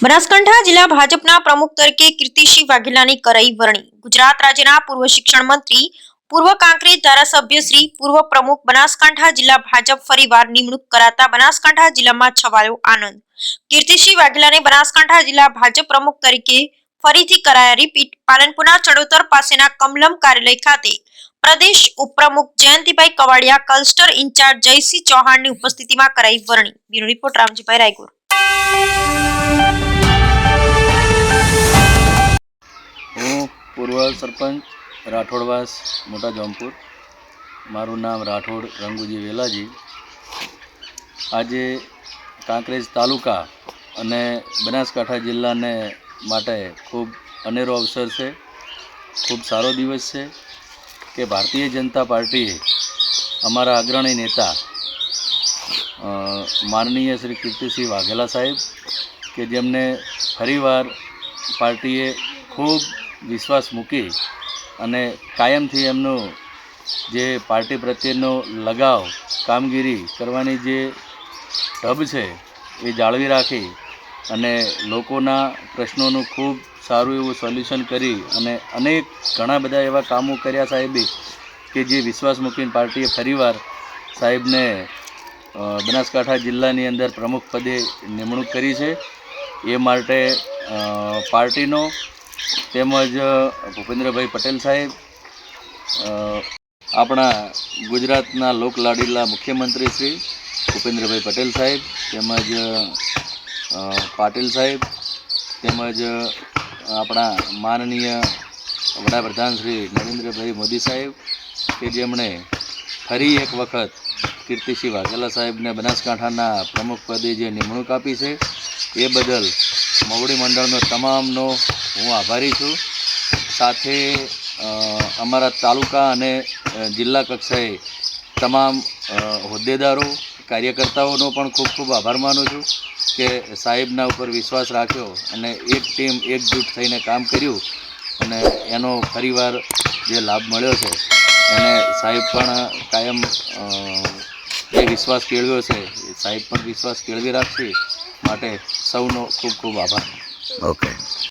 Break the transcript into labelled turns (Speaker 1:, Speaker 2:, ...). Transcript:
Speaker 1: બનાસકાંઠા જિલ્લા ભાજપના પ્રમુખ તરીકે કીર્તિસિંહ વાઘેલાની કરાઈ વરણી। ગુજરાત રાજ્યના પૂર્વ શિક્ષણ મંત્રી, પૂર્વ કાંકરેજ ધારાસભ્ય શ્રી, પૂર્વ પ્રમુખ બનાસકાંઠા જિલ્લા ભાજપ ફરીવાર નિમણૂક કરાતા બનાસકાંઠા જિલ્લામાં છવાયો આનંદ। કીર્તિસિંહ વાઘેલાને બનાસકાંઠા જિલ્લા ભાજપ પ્રમુખ તરીકે ફરીથી કરાયા રિપીટ। પાલનપુરના ચડોતર પાસેના કમલમ કાર્યાલય ખાતે પ્રદેશ ઉપપ્રમુખ જયંતિભાઈ કવાડિયા, ક્લસ્ટર ઇન્ચાર્જ જયસિંહ ચૌહાણની ઉપસ્થિતિમાં કરાઈ વરણી। Bureau report Ramjibhai Raygur.
Speaker 2: હું પૂર્વ સરપંચ રાઠોડવાસ મોટા જોમપુર, મારું નામ રાઠોડ રંગુજી વેલાજી। આજે કાંકરેજ તાલુકા અને બનાસકાંઠા જિલ્લાને માટે ખૂબ અનેરો અવસર છે, ખૂબ સારો દિવસ છે કે ભારતીય જનતા પાર્ટીએ અમારા અગ્રણી નેતા માનનીય શ્રી કીર્તિસિંહ વાઘેલા સાહેબ કે જેમને ફરીવાર પાર્ટીએ ખૂબ વિશ્વાસ મૂકી અને કાયમથી એમનો જે પાર્ટી પ્રત્યેનો લગાવ, કામગીરી કરવાની જે ઢબ છે એ જાળવી રાખી અને લોકોના પ્રશ્નોનું ખૂબ સારું એવું સોલ્યુશન કરી અને અનેક ઘણા બધા એવા કામો કર્યા સાહેબે કે જે વિશ્વાસ મૂકીને પાર્ટીએ ફરીવાર સાહેબને બનાસકાંઠા જિલ્લાની અંદર પ્રમુખ પદે નિમણૂક કરી છે। એ માટે પાર્ટીનો તેમજ ભૂપેન્દ્રભાઈ પટેલ સાહેબ, આપણા ગુજરાતના લોકલાડીલા મુખ્યમંત્રી શ્રી ભૂપેન્દ્રભાઈ પટેલ સાહેબ, તેમજ પાટીલ સાહેબ, તેમજ આપણા માનનીય વડાપ્રધાન શ્રી નરેન્દ્રભાઈ મોદી સાહેબ કે જેમણે ફરી એક વખત કીર્તિસિંહ વાઘેલા સાહેબને બનાસકાંઠાના પ્રમુખ પદે જે નિમણૂક આપી છે એ બદલ મોવડી મંડળનો તમામનો હું આભારી છું। સાથે અમારા તાલુકા અને જિલ્લા કક્ષાએ તમામ હોદ્દેદારો, કાર્યકર્તાઓનો પણ ખૂબ ખૂબ આભાર માનું છું કે સાહેબના ઉપર વિશ્વાસ રાખ્યો અને એક ટીમ એકજૂટ થઈને કામ કર્યું અને એનો ફરીવાર જે લાભ મળ્યો છે એને સાહેબ પણ કાયમ જે વિશ્વાસ કેળવ્યો છે એ સાહેબ પણ વિશ્વાસ કેળવી રાખશે। માટે સૌનો ખૂબ ખૂબ આભાર।
Speaker 3: ઓકે।